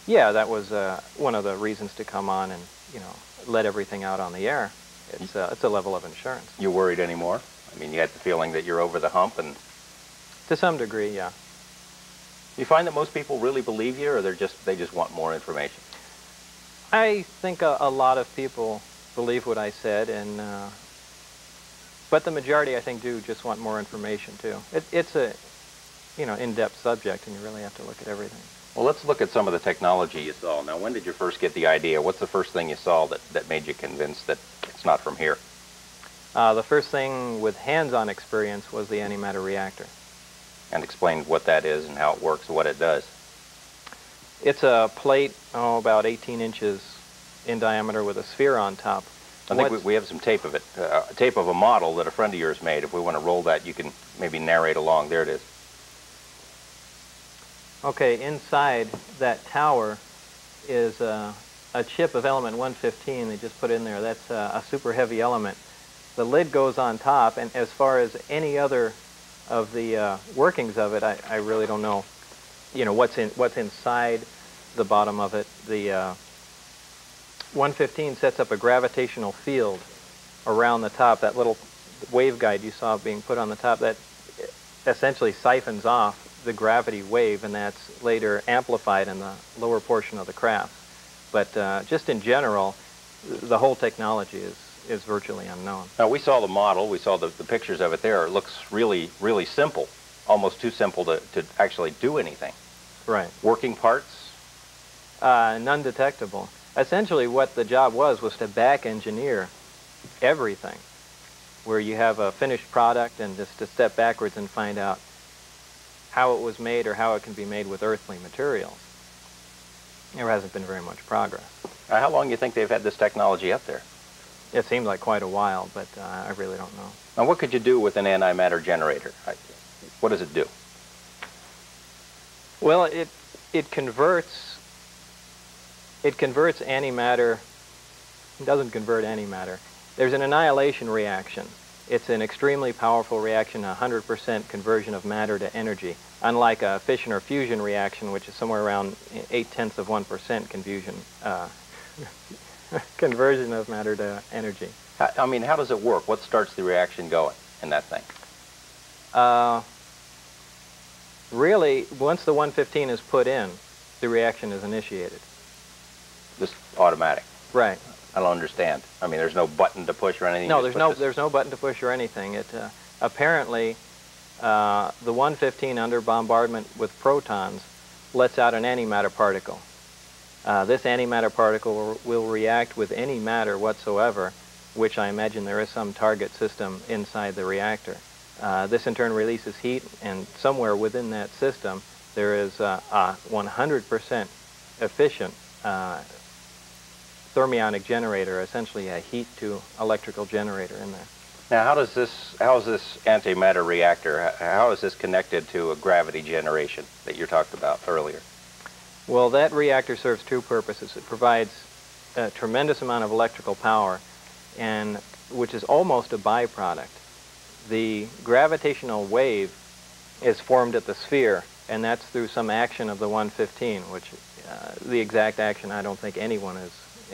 Yeah, that was one of the reasons to come on and, you know, let everything out on the air. It's a level of insurance. You worried anymore? I mean, you had the feeling that you're over the hump, and... To some degree, yeah. You find that most people really believe you, or they just want more information? I think a lot of people believe what I said, and but the majority, I think, do just want more information too. It's a, you know, in-depth subject, and you really have to look at everything. Well, let's look at some of the technology you saw. Now, when did you first get the idea? What's the first thing you saw that made you convinced that it's not from here? The first thing with hands-on experience was the antimatter reactor. And explain what that is and how it works and what it does. It's a plate, about 18 inches in diameter with a sphere on top. I think we have some tape of it, tape of a model that a friend of yours made. If we want to roll that, you can maybe narrate along. There it is. Okay, inside that tower is a chip of element 115 they just put in there. That's a super heavy element. The lid goes on top, and as far as any other of the workings of it, I really don't know. You know what's inside the bottom of it. The 115 sets up a gravitational field around the top. That little waveguide you saw being put on the top, that essentially siphons off the gravity wave, and that's later amplified in the lower portion of the craft. But just in general, the whole technology is virtually unknown. Now, we saw the model, we saw the pictures of it there. It looks really, really simple, almost too simple to actually do anything. Right. Working parts? None detectable. Essentially what the job was to back engineer everything, where you have a finished product and just to step backwards and find out how it was made or how it can be made with earthly materials. There hasn't been very much progress. How long do you think they've had this technology up there? It seems like quite a while, but I really don't know. Now, what could you do with an antimatter generator? What does it do? Well, it converts antimatter. It doesn't convert antimatter. There's an annihilation reaction. It's an extremely powerful reaction, 100% conversion of matter to energy, unlike a fission or fusion reaction, which is somewhere around 0.8% conversion of matter to energy. I mean, how does it work? What starts the reaction going in that thing? Really, once the 115 is put in, the reaction is initiated. Just automatic? Right. I don't understand. I mean, there's no button to push or anything? No, there's no button to push or anything. Apparently, the 115 under bombardment with protons lets out an antimatter particle. This antimatter particle will react with any matter whatsoever, which I imagine there is some target system inside the reactor. This in turn releases heat, and somewhere within that system there is a 100% efficient thermionic generator, essentially a heat to electrical generator in there. Now, how is this antimatter reactor, how is this connected to a gravity generation that you talked about earlier? Well, that reactor serves two purposes. It provides a tremendous amount of electrical power, and which is almost a byproduct. The gravitational wave is formed at the sphere, and that's through some action of the 115, which the exact action I don't think anyone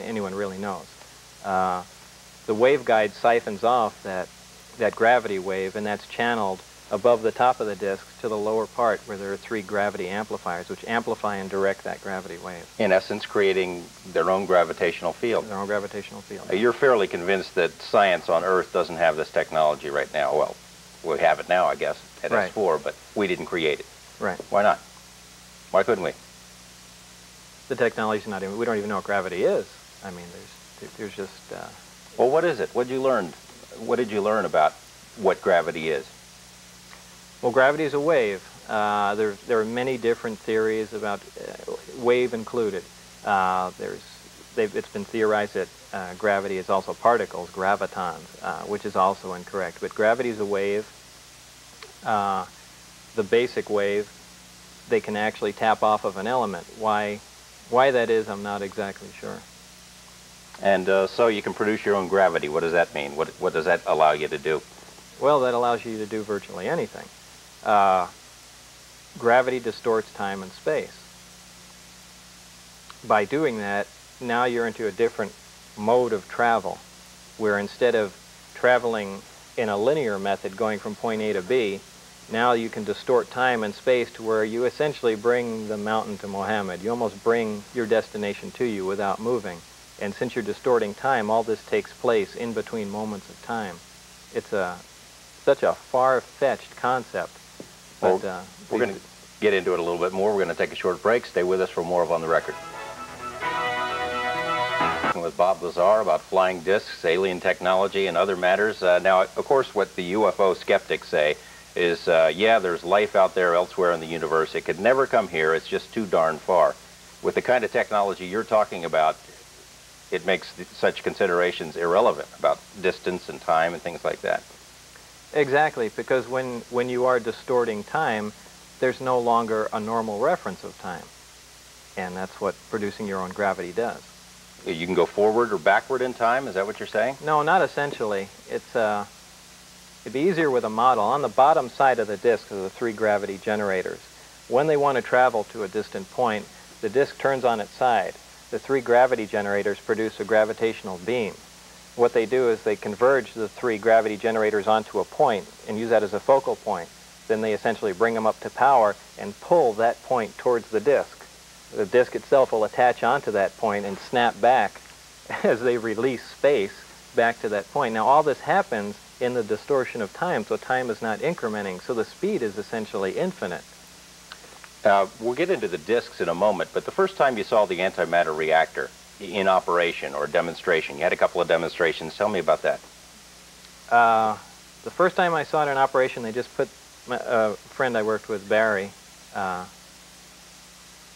anyone really knows. The waveguide siphons off that gravity wave, and that's channeled above the top of the disk to the lower part where there are 3 gravity amplifiers which amplify and direct that gravity wave. In essence, creating their own gravitational field. Their own gravitational field. You're fairly convinced that science on Earth doesn't have this technology right now. Well, we have it now, I guess, at Right. S4, but we didn't create it. Right. Why not? Why couldn't we? The technology's not even, we don't even know what gravity is. I mean, there's just... Well, what is it? What did you learn about what gravity is? Well, gravity is a wave. There are many different theories about wave included. It's been theorized that gravity is also particles, gravitons, which is also incorrect. But gravity is a wave. The basic wave, they can actually tap off of an element. Why that is, I'm not exactly sure. And so you can produce your own gravity. What does that mean? What does that allow you to do? Well, that allows you to do virtually anything. Gravity distorts time and space. By doing that, now you're into a different mode of travel, where instead of traveling in a linear method going from point A to B, now you can distort time and space to where you essentially bring the mountain to Mohammed. You almost bring your destination to you without moving. And since you're distorting time, all this takes place in between moments of time. It's such a far-fetched concept. But, we're going to get into it a little bit more. We're going to take a short break. Stay with us for more of On the Record. With Bob Lazar about flying discs, alien technology, and other matters. Now, of course, what the UFO skeptics say is, yeah, there's life out there elsewhere in the universe. It could never come here. It's just too darn far. With the kind of technology you're talking about, it makes such considerations irrelevant about distance and time and things like that. Exactly, because when you are distorting time, there's no longer a normal reference of time. And that's what producing your own gravity does. You can go forward or backward in time? Is that what you're saying? No, not essentially. It'd be easier with a model. On the bottom side of the disk are the 3 gravity generators. When they want to travel to a distant point, the disk turns on its side. The 3 gravity generators produce a gravitational beam. What they do is they converge the 3 gravity generators onto a point and use that as a focal point. Then they essentially bring them up to power and pull that point towards the disk. The disk itself will attach onto that point and snap back as they release space back to that point. Now, all this happens in the distortion of time, so time is not incrementing, so the speed is essentially infinite. We'll get into the disks in a moment, but the first time you saw the antimatter reactor in operation or demonstration, you had a couple of demonstrations. Tell me about that. The first time I saw it in operation, they just put, a friend I worked with, Barry,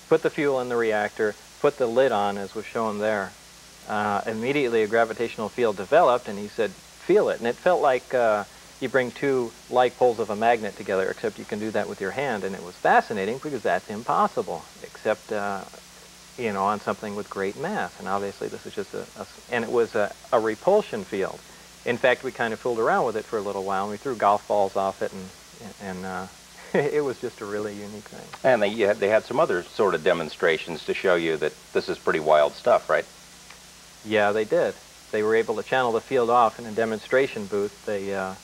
put the fuel in the reactor, put the lid on, as was shown there. Immediately a gravitational field developed, and he said, feel it. And it felt like you bring 2 like poles of a magnet together, except you can do that with your hand. And it was fascinating because that's impossible, except, you know, on something with great mass. And obviously this is just and it was a repulsion field. In fact, we kind of fooled around with it for a little while, and we threw golf balls off it, and it was just a really unique thing. And they had some other sort of demonstrations to show you that this is pretty wild stuff, right? Yeah, they did. They were able to channel the field off in a demonstration booth. They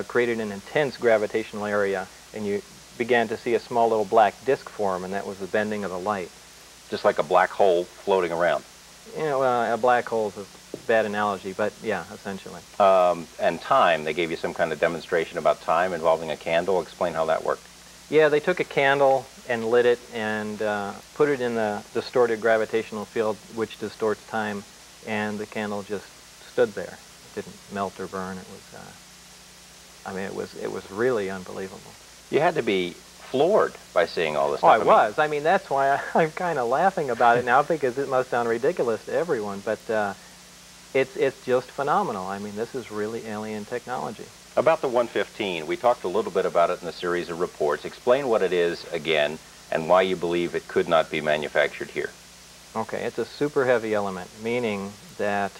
created an intense gravitational area, and you began to see a small little black disk form, and that was the bending of the light. Just like a black hole floating around. You know, a black hole is a bad analogy, but yeah, essentially. And time, they gave you some kind of demonstration about time involving a candle. Explain how that worked. Yeah, they took a candle and lit it and put it in the distorted gravitational field, which distorts time, and the candle just stood there. It didn't melt or burn. It was, I mean, it was really unbelievable. You had to be floored by seeing all this stuff. Oh, I was. I mean, that's why I'm kind of laughing about it now, because it must sound ridiculous to everyone, but it's just phenomenal. I mean, this is really alien technology. About the 115, we talked a little bit about it in the series of reports. Explain what it is again and why you believe it could not be manufactured here. Okay, it's a super heavy element, meaning that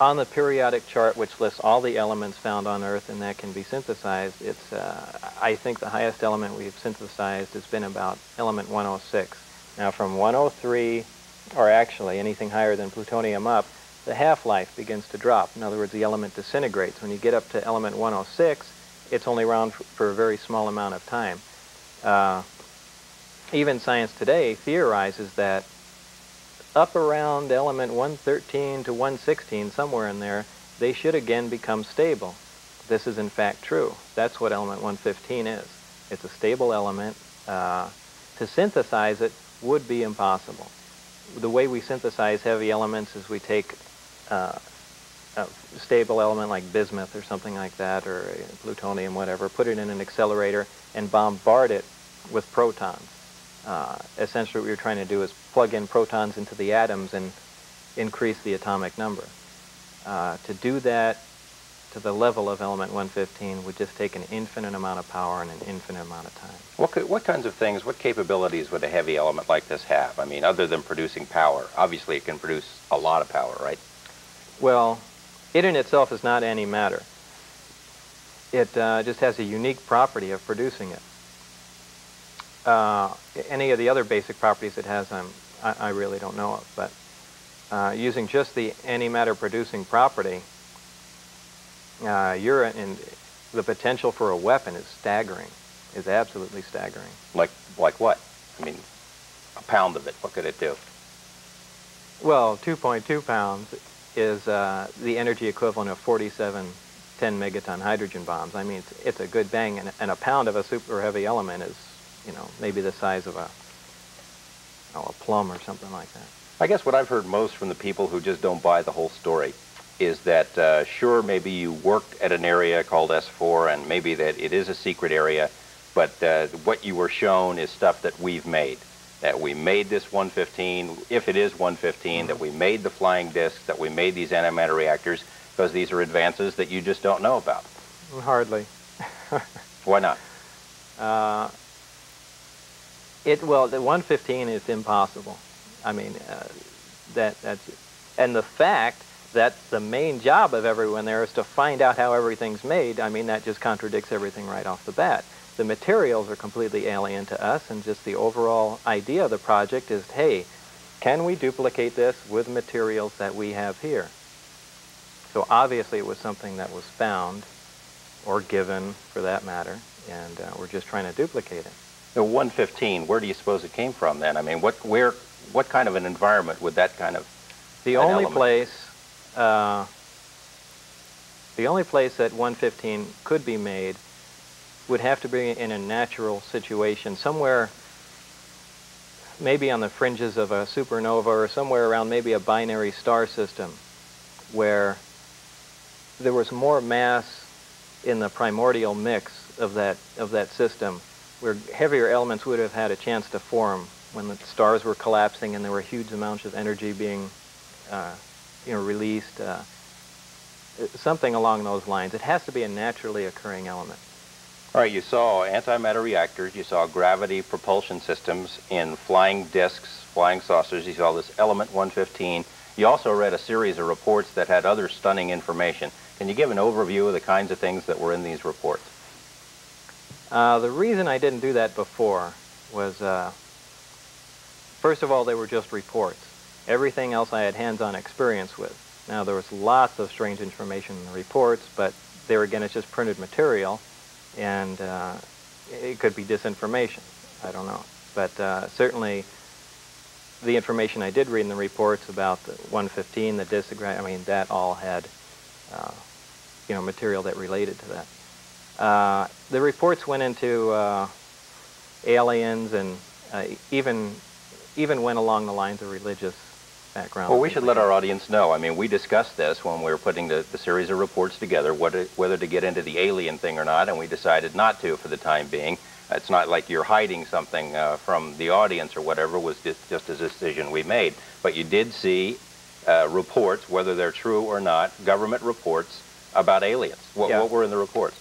on the periodic chart, which lists all the elements found on Earth and that can be synthesized, it's, I think the highest element we've synthesized has been about element 106. Now from 103 or actually anything higher than plutonium up, the half-life begins to drop. In other words, the element disintegrates. When you get up to element 106, it's only around for a very small amount of time. Even science today theorizes that up around element 113 to 116, somewhere in there, they should again become stable. This is in fact true. That's what element 115 is. It's a stable element. To synthesize it would be impossible. The way we synthesize heavy elements is we take a stable element like bismuth or something like that, or plutonium, whatever, put it in an accelerator and bombard it with protons. Essentially what you're trying to do is plug in protons into the atoms and increase the atomic number. To do that to the level of element 115 would just take an infinite amount of power and an infinite amount of time. What kinds of things, what capabilities would a heavy element like this have? I mean, other than producing power. Obviously it can produce a lot of power, right? Well, it in itself is not antimatter. It just has a unique property of producing it. Any of the other basic properties it has, I really don't know of. But using just the antimatter producing property, the potential for a weapon is staggering, is absolutely staggering. Like what? I mean, a pound of it, what could it do? Well, 2.2 pounds is the energy equivalent of 47 10 megaton hydrogen bombs. I mean, it's a good bang, and a pound of a super heavy element is, you know, maybe the size of a plum or something like that. I guess what I've heard most from the people who just don't buy the whole story is that, sure, maybe you worked at an area called S4, and maybe that it is a secret area, but what you were shown is stuff that we've made. That we made this 115, if it is 115, that we made the flying discs, that we made these antimatter reactors, because these are advances that you just don't know about. Hardly. Why not? Well, the 115 is impossible. I mean, and the fact that the main job of everyone there is to find out how everything's made, I mean, that just contradicts everything right off the bat. The materials are completely alien to us, and just the overall idea of the project is, hey, can we duplicate this with materials that we have here? So obviously it was something that was found, or given for that matter, and we're just trying to duplicate it. The 115, where do you suppose it came from then? I mean, what kind of an environment would that kind of The only place that 115 could be made would have to be in a natural situation, somewhere maybe on the fringes of a supernova or somewhere around maybe a binary star system where there was more mass in the primordial mix of that system, where heavier elements would have had a chance to form when the stars were collapsing and there were huge amounts of energy being released, something along those lines. It has to be a naturally occurring element. All right, you saw antimatter reactors, you saw gravity propulsion systems in flying discs, flying saucers, you saw this element 115. You also read a series of reports that had other stunning information. Can you give an overview of the kinds of things that were in these reports? The reason I didn't do that before was, first of all, they were just reports. Everything else I had hands-on experience with. Now, there was lots of strange information in the reports, but there again, it's just printed material, and it could be disinformation. I don't know. But certainly, the information I did read in the reports about the 115, the disagram, I mean, that all had, material that related to that. The reports went into aliens and even went along the lines of religious background. Well, we should let our audience know. I mean, we discussed this when we were putting the series of reports together, whether to get into the alien thing or not, and we decided not to for the time being. It's not like you're hiding something from the audience or whatever. It was just a decision we made. But you did see reports, whether they're true or not, government reports about aliens. What were in the reports?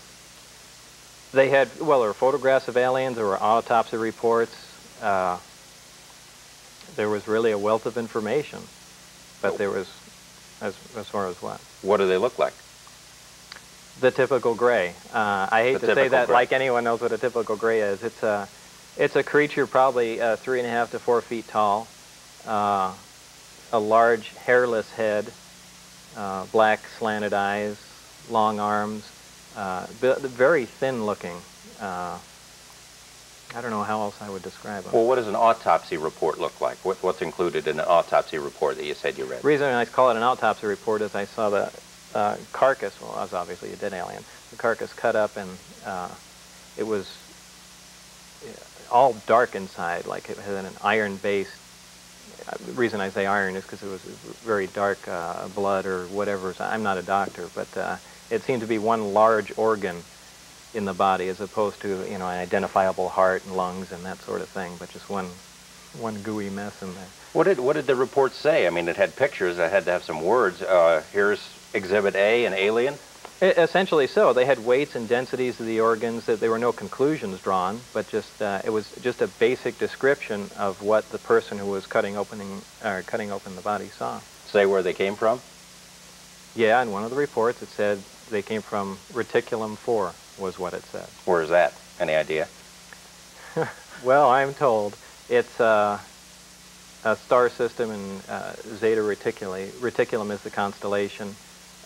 They had, well, there were photographs of aliens, there were autopsy reports. There was really a wealth of information, but there was, as far as what? What do they look like? The typical gray. I hate to say that gray. Like anyone knows what a typical gray is. It's a creature probably 3.5 to 4 feet tall, a large hairless head, black slanted eyes, long arms, very thin looking. I don't know how else I would describe them. Well, what does an autopsy report look like? What's included in an autopsy report that you said you read? The reason I call it an autopsy report is I saw the carcass, well, it was obviously a dead alien, the carcass cut up, and it was all dark inside, like it had an iron base. The reason I say iron is because it was very dark blood or whatever. I'm not a doctor, but it seemed to be one large organ in the body, as opposed to, you know, an identifiable heart and lungs and that sort of thing, but just one gooey mess in there. What did the report say? I mean, it had pictures. It had to have some words. Here's Exhibit A, an alien. Essentially so. They had weights and densities of the organs. That there were no conclusions drawn, but just it was just a basic description of what the person who was cutting open the body saw. Say where they came from? Yeah, in one of the reports it said they came from Reticulum 4, was what it said. Where is that? Any idea? Well, I'm told it's a star system in Zeta Reticuli. Reticulum is the constellation,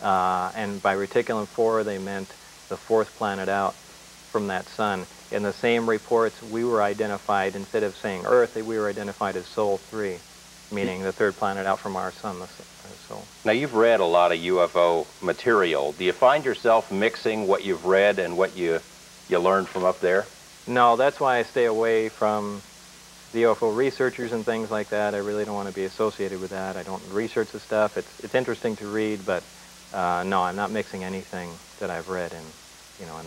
and by Reticulum 4 they meant the fourth planet out from that sun. In the same reports, we were identified, instead of saying Earth, we were identified as Sol 3, meaning the third planet out from our sun, the Sol. Now, you've read a lot of UFO material. Do you find yourself mixing what you've read and what you learned from up there? No, that's why I stay away from the UFO researchers and things like that. I really don't want to be associated with that. I don't research the stuff. It's interesting to read, but no, I'm not mixing anything that I've read in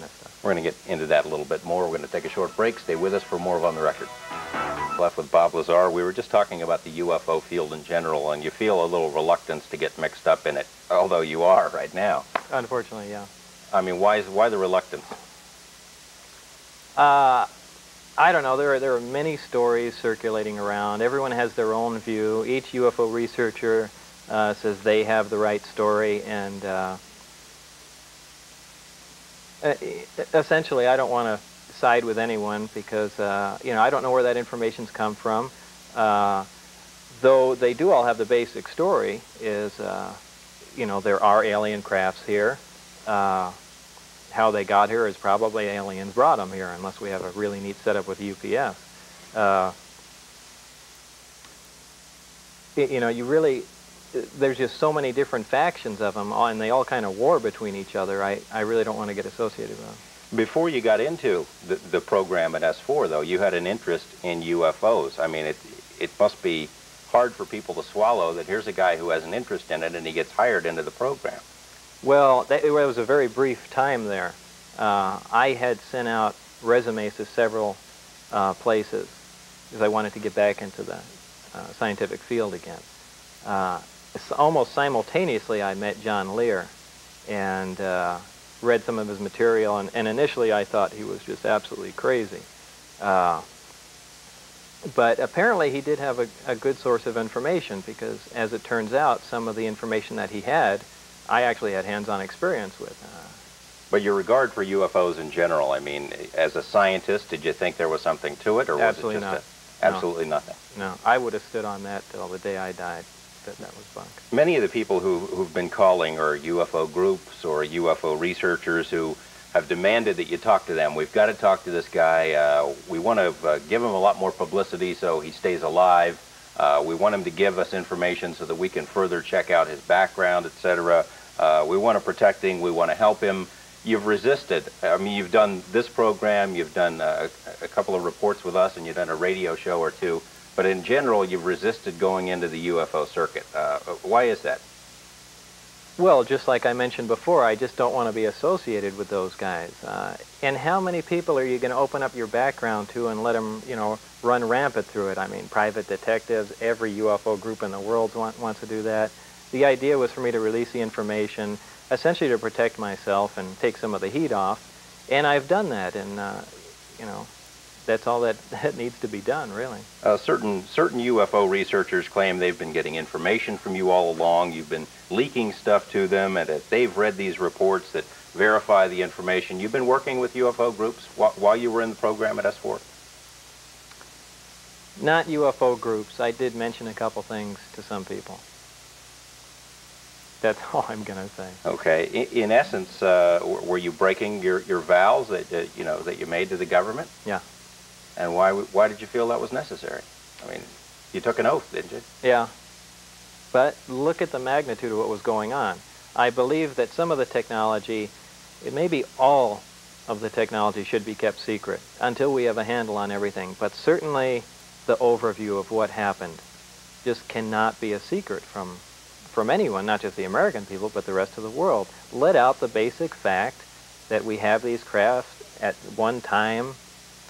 this stuff. We're going to get into that a little bit more. We're going to take a short break. Stay with us for more of On the Record. Left with Bob Lazar. We were just talking about the UFO field in general, and you feel a little reluctance to get mixed up in it, although you are right now. Unfortunately, yeah. I mean, why the reluctance? I don't know. There are many stories circulating around. Everyone has their own view. Each UFO researcher says they have the right story, and essentially, I don't want to side with anyone because I don't know where that information's come from. Though they do all have the basic story, is there are alien crafts here. How they got here is probably aliens brought them here, unless we have a really neat setup with UPS. There's just so many different factions of them, and they all kind of war between each other. I really don't want to get associated with them. Before you got into the program at S4, though, you had an interest in UFOs. I mean, it must be hard for people to swallow that here's a guy who has an interest in it and he gets hired into the program. Well, it was a very brief time there. I had sent out resumes to several places because I wanted to get back into the scientific field again. Almost simultaneously, I met John Lear and read some of his material, and initially I thought he was just absolutely crazy. But apparently he did have a good source of information, because as it turns out, some of the information that he had, I actually had hands-on experience with. But your regard for UFOs in general, I mean, as a scientist, did you think there was something to it, or was it just absolutely nothing? No, I would have stood on that till the day I died. That was bunk. Many of the people who've been calling are UFO groups or UFO researchers who have demanded that you talk to them. We've got to talk to this guy. We want to give him a lot more publicity so he stays alive. We want him to give us information so that we can further check out his background, etc. We want to protect him. We want to help him. You've resisted. I mean, you've done this program. You've done a couple of reports with us, and you've done a radio show or two. But in general, you've resisted going into the UFO circuit. Why is that? Well, just like I mentioned before, I just don't want to be associated with those guys. And how many people are you going to open up your background to and let them, run rampant through it? I mean, private detectives, every UFO group in the world wants to do that. The idea was for me to release the information, essentially to protect myself and take some of the heat off. And I've done that, and, that's all that needs to be done, really. Certain UFO researchers claim they've been getting information from you all along. You've been leaking stuff to them, and that they've read these reports that verify the information. You've been working with UFO groups while you were in the program at S4? Not UFO groups. I did mention a couple things to some people. That's all I'm going to say. Okay. In essence, were you breaking your vows that that you made to the government? Yeah. And why did you feel that was necessary? I mean, you took an oath, didn't you? Yeah. But look at the magnitude of what was going on. I believe that some of the technology, maybe all of the technology, should be kept secret until we have a handle on everything. But certainly the overview of what happened just cannot be a secret from anyone, not just the American people, but the rest of the world. Let out the basic fact that we have these crafts. At one time,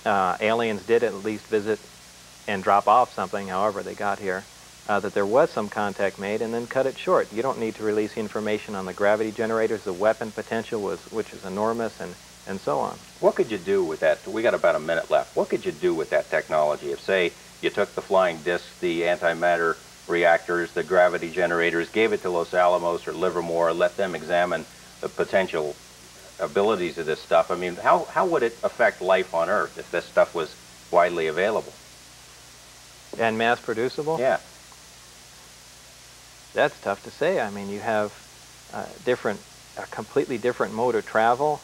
aliens did at least visit and drop off something, however they got here, that there was some contact made, and then cut it short. You don't need to release information on the gravity generators, the weapon potential, which is enormous, and so on. What could you do with that? We got about a minute left. What could you do with that technology? If, say, you took the flying discs, the antimatter reactors, the gravity generators, gave it to Los Alamos or Livermore, let them examine the potential abilities of this stuff. I mean, how would it affect life on Earth if this stuff was widely available? And mass producible? Yeah. That's tough to say. I mean, you have a completely different mode of travel.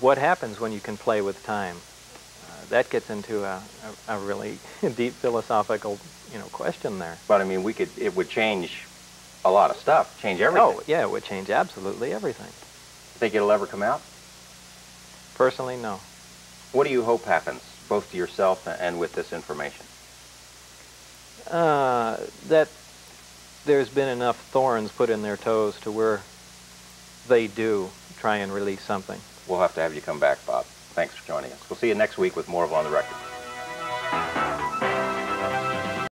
What happens when you can play with time? That gets into a really deep philosophical, question there. But I mean, it would change a lot of stuff, change everything. Oh, yeah, it would change absolutely everything. Think it'll ever come out? Personally, no. What do you hope happens, both to yourself and with this information? That there's been enough thorns put in their toes to where they do try and release something. We'll have to have you come back, Bob. Thanks for joining us. We'll see you next week with more of On the Record.